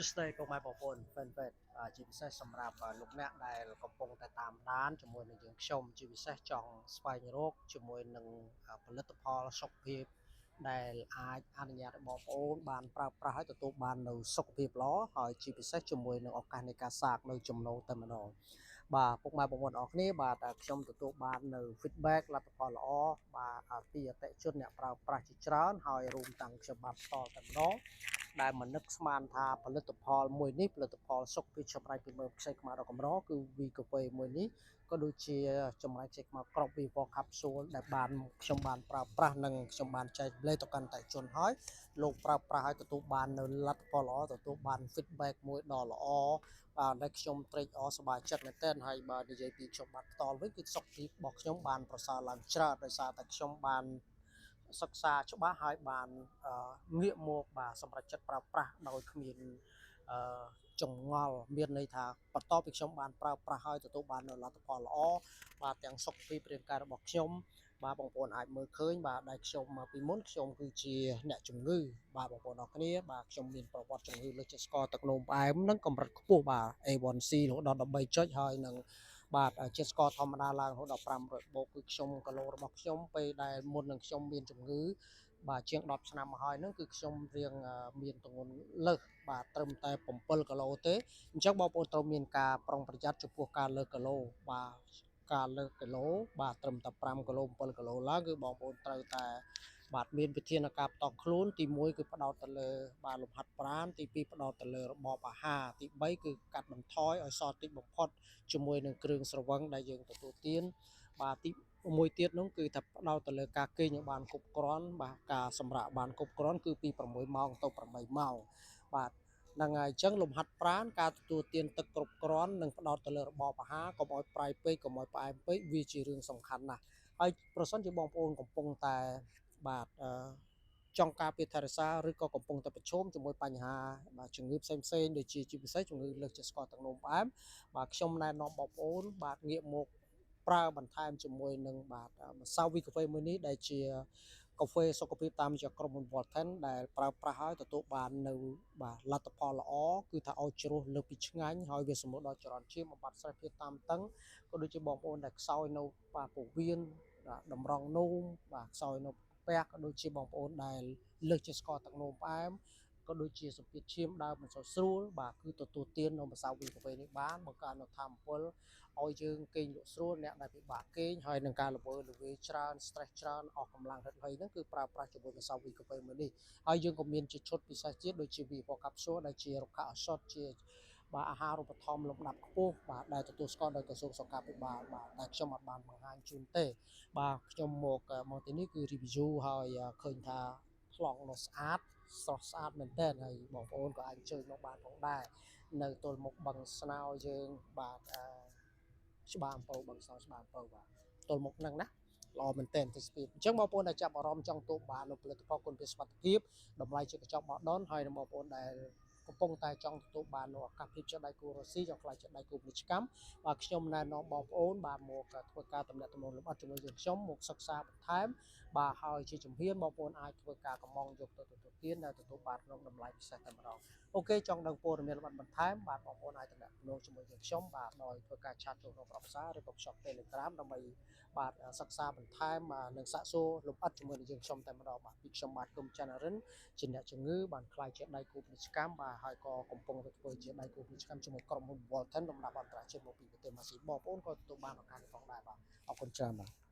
ស្ដីពុកម៉ែបងប្អូនហ្វេនជាពិសេសសម្រាប់លោកអ្នកដែលកំពុងតែតាមដានជាមួយនឹងយើងខ្ញុំជាពិសេសចង់ស្វែងរកជាមួយនឹងផលិតផលសុខភាពដែលអាចអនុញ្ញាតឲ្យបងប្អូនបានប្រើប្រាស់ហើយទទួលបាននូវសុខភាពល្អហើយជាពិសេសជាមួយនឹងឱកាសនៃការសាកនៅចំណូលតែម្ដងបាទពុកម៉ែបងប្អូនអរគ្នាបាទខ្ញុំទទួលបាននៅ feedback លទ្ធផលល្អបាទពីអតិថិជនអ្នកប្រើប្រាស់ជាច្រើនហើយរួមទាំងខ្ញុំបាទផ្ទាល់តែម្ដងដែលមិននឹកស្មានថាផលិតផលមួយនេះផលិតផលសុខភាពចម្រៃពីមើមខ្ចីខ្មៅដ៏កម្រគឺវីកាហ្វេមួយនេះក៏ដូចជាចម្រៃខ្ចីខ្មៅក្របវីវ៉កាប់ស៊ូលដែលបានខ្ញុំបានប្រើប្រាស់និងខ្ញុំបានចែករំលែកទៅកាន់អតិថិជនហើយលោកប្រើប្រាស់ហើយទទួលបាននៅលទ្ធផលល្អទទួលបាន feedback មួយដ៏ល្អបាទដែលខ្ញុំត្រេកអរសប្បាយចិត្តមែនទែនហើយបើនិយាយពីខ្ញុំបាទផ្ទាល់វិញគឺសុខភាពរបស់ខ្ញុំបានប្រសើរឡើងច្រើនដោយសារតែខ្ញុំបានសិក្សាច្បាស់ហើយបានងាកមកបាទសម្រាប់ចិត្តប្រើប្រាស់ដោយគ្មានអឺចងល់មានន័យថាបន្ទាប់ពីខ្ញុំបានប្រើប្រាស់ហើយទទួលបាននូវលទ្ធផលល្អបាទទាំងសុខភាពរាងកាយរបស់ខ្ញុំបាទបងប្អូនអាចមើលឃើញបាទដែលខ្ញុំពីមុនខ្ញុំគឺជាអ្នកជំងឺបាទបងប្អូនអរគ្នាបាទខ្ញុំមានប្រវត្តិជំងឺលើសជាតិស្ករទឹកនោមផ្អែមនិងកម្រិតខ្ពស់បាទ A1C រហូតដល់13ចុចហើយនឹងបាទជាតិស្ករធម្មតាឡើងរហូតដល់500បូកគឺខ្ញុំគីឡូរបស់ខ្ញុំពេលដែលមុននឹងខ្ញុំមានជំងឺបាទជាង10ឆ្នាំមកហើយហ្នឹងគឺខ្ញុំរៀងមានទម្ងន់លើសបាទត្រឹមតែ7គីឡូទេអញ្ចឹងបងប្អូនត្រូវមានការប្រុងប្រយ័ត្នចំពោះការលើសគីឡូបាទការលើសគីឡូបាទត្រឹមតែ5គីឡូ7គីឡូឡើងគឺបងប្អូនត្រូវតែបាទមានវិធានការបន្តខ្លួនទី1គឺផ្ដោតទៅលើបាទលំហាត់ប្រាណទី2ផ្ដោតទៅលើរបបអាហារទី3គឺកាត់បន្ថយឲ្យសល់តិចបំផុតជាមួយនឹងគ្រឿងស្រវឹងដែលយើងទទួលទានបាទទីមួយទៀតនោះគឺថាផ្ដោតទៅលើការគេងឲ្យបានគ្រប់គ្រាន់បាទការសម្រាកបានគ្រប់គ្រាន់គឺពី6ម៉ោងទៅ8ម៉ោងបាទហ្នឹងហើយអញ្ចឹងលំហាត់ប្រាណការទទួលទានទឹកគ្រប់គ្រាន់និងផ្ដោតទៅលើរបបអាហារកុំឲ្យប្រៃពេកកុំឲ្យផ្អែមពេកវាជារឿងសំខាន់ណាស់ហើយប្រសិនជាបងប្អូនកំពុងតែបាទចង់ការពារថែរក្សាឬក៏កំពុងតែប្រឈមជាមួយបញ្ហាបាទជំងឺផ្សេងៗដូចជាពិសេសជំងឺលើសជាតិស្ករទឹកនោមផ្អែមបាទខ្ញុំណែនាំបងប្អូនបាទងាកមកប្រើបន្ថែមជាមួយនឹងបាទម្សៅវីកាហ្វេមួយនេះដែលជាកាហ្វេសុខភាពតាមរយៈក្រុមហ៊ុន Volten ដែលប្រើប្រាស់ហើយទទួលបាននៅបាទលទ្ធផលល្អគឺថាឲ្យជ្រោះលើសពីឆ្ងាញ់ហើយវាសម្បូរដល់ចរន្តឈាមបំបត្តិស្រេះភាពតានតឹងក៏ដូចជាបងប្អូនដែលខ្សោយនៅបាទពោះវៀនតម្រងនោមបាទខ្សោយនៅពះក៏ដូចជាបងប្អូនដែលលើសជាតិស្ករទឹកនោមផ្អែមក៏ដូចជាសម្ពាធឈាមដើមមិនសូវស្រួលបាទគឺទទួលទាននៅម្សៅវីកាហ្វេនេះបានបង្កើននូវធម៌ពលឲ្យយើងគេងលក់ស្រួលអ្នកដែលពិបាកគេងហើយនឹងការល្វើល្វាយច្រើន stress ច្រើនអស់កម្លាំងហិតហីហ្នឹងគឺប្រើប្រាស់ជាមួយម្សៅវីកាហ្វេមួយនេះហើយយើងក៏មានជាឈុតពិសេសទៀតដូចជា Vivo Capsule ដែលជារុក្ខឱសថជាបាទអាហារូបត្ថម្ភលំដាប់ខ្ពស់បាទដែលទទួលស្គាល់ដោយក្រសួងសុខាភិបាលបាទតែខ្ញុំអត់បានបង្ហាញជូនទេបាទខ្ញុំមកទីនេះគឺ review ហើយឃើញថាប្លង់នោះស្អាតស្រស់ស្អាតមែនទែនហើយបងប្អូនក៏អាចអញ្ជើញមកបានផងដែរនៅទល់មុខបឹងស្នោយើងបាទច្បារអំពៅបឹងស្នោច្បារអំពៅបាទទល់មុខហ្នឹងណាល្អមែនទែនទេសភាពអញ្ចឹងបងប្អូនដែលចាប់អារម្មណ៍ចង់ទទួលបាននូវផលិតផលគុណភាពសុខភាពតម្លៃជាកញ្ចក់បោះដុនហើយនឹងបងប្អូនដែលកំពុងតែចង់ទទួលបាននូវឱកាសភាពជាដៃគូរ៉ូស៊ីចង់ខ្លាចជាដៃគូពាណិជ្ជកម្មបាទខ្ញុំណែនាំបងប្អូនបាទមកធ្វើការតំណាក់តំណងលម្អិតជាមួយយើងខ្ញុំមកសិក្សាបន្ថែមបាទហើយជាជំហានបងប្អូនអាចធ្វើការកម្មង់យកទៅទទួលទានដែលទទួលបានក្នុងតម្លៃពិសេសតែម្ដងអូខេចង់ដឹងព័ត៌មានលម្អិតបន្ថែមបាទបងប្អូនអាចតំណាក់តំណងជាមួយយើងខ្ញុំបាទដោយធ្វើការឆាតចូលក្នុងប្រអប់សារឬក៏ភ្ជាប់ Telegram ដើម្បីបាទសិក្សាបន្ថែមនិងសាកសួរលម្អិតជាមួយនឹងយើងខ្ញុំតែម្ដងបាទពីខ្ញុំបាទគុំច័ន្ទរិនជាអ្នកជំងឺបានខ្លាយជាដៃគូពាណិជ្ជកម្មបាទហើយក៏កំពុងតែធ្វើជាដៃគូពាណិជ្ជកម្មជាមួយក្រុមហ៊ុន Volten លំដាប់អន្តរជាតិមកពីប្រទេសម៉ាស៊ីបងប្អូនក៏ទទួលបានឱកាសនេះផងដែរបាទអរគុណច្រើនបាទ